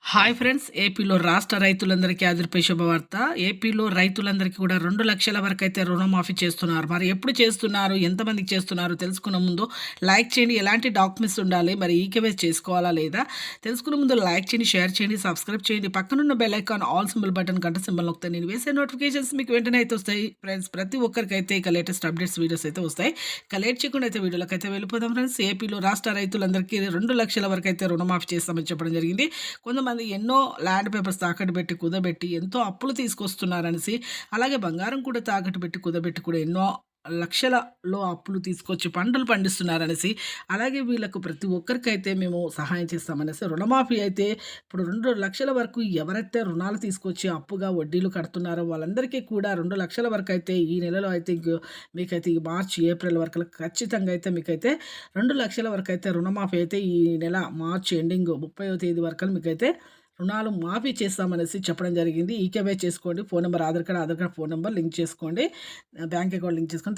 Hi friends! ఏపీలో రాష్ట్ర రైతులందరికీ అదిరిపోయే శుభవార్త. ఏపీలో రైతులందరికీ కూడా 2,00,000 వరకైతే రుణమాఫీ చేస్తున్నారు. మరి ఎప్పుడు చేస్తున్నారు? ఎంతమందికి చేస్తున్నారు? తెలుసుకునే ముందు లైక్ చేయండి. ఎలాంటి డాక్యుమెంట్స్ ఉండాలి? మరి ఈకేవైసీ చేసుకోవాలా లేదా? తెలుసుకునే ముందు లైక్ చేయండి, షేర్ చేయండి, సబ్స్క్రైబ్ చేయండి. పక్కనున్న bell icon all symbol button గంట సింబల్ నొక్కితే నేను వేసే నోటిఫికేషన్స్ మీకు వెంటనే అయితే వస్తాయి. ఫ్రెండ్స్ ప్రతి ఒక్కరికైతే ఇక లేటెస్ట్ అప్డేట్స్ వీడియోస్ అయితే వస్తాయి. ఇక లేట్ చేయకుండా అయితే వీడియోలకైతే వెళ్ళిపోదాం ఫ్రెండ్స్. ఏపీలో రాష్ట్ర రైతులందరికీ 2,00,000 వరకైతే రుణమాఫీ చేస్తామని చెప్పడం జరిగింది. కొంతమంది ఎన్నో ల్యాండ్ పేపర్స్ తాకట్టు పెట్టి కుదబెట్టి ఎంతో అప్పులు తీసుకొస్తున్నారనేసి, అలాగే బంగారం కూడా తాకట్టు పెట్టి కుదబెట్టి కూడా ఎన్నో లక్షలలో అప్పులు తీసుకొచ్చి పంటలు పండిస్తున్నారనేసి, అలాగే వీళ్ళకు ప్రతి ఒక్కరికైతే మేము సహాయం చేస్తామనేసి రుణమాఫీ అయితే ఇప్పుడు 2,00,000 వరకు ఎవరైతే రుణాలు తీసుకొచ్చి అప్పుగా వడ్డీలు కడుతున్నారో వాళ్ళందరికీ కూడా 2,00,000 వరకు అయితే ఈ నెలలో అయితే మీకైతే ఈ మార్చి, ఏప్రిల్ వరకు ఖచ్చితంగా అయితే మీకైతే 2,00,000 వరకు అయితే రుణమాఫీ అయితే ఈ నెల మార్చి ఎండింగ్ 30వ తేదీ వరకు మీకైతే రుణాలు మాఫీ చేస్తామనేసి చెప్పడం జరిగింది. ఈకేవై చేసుకోండి. Phone number Aadhaar card phone number link చేసుకోండి. బ్యాంక్ అకౌంట్ లింక్ చేసుకొని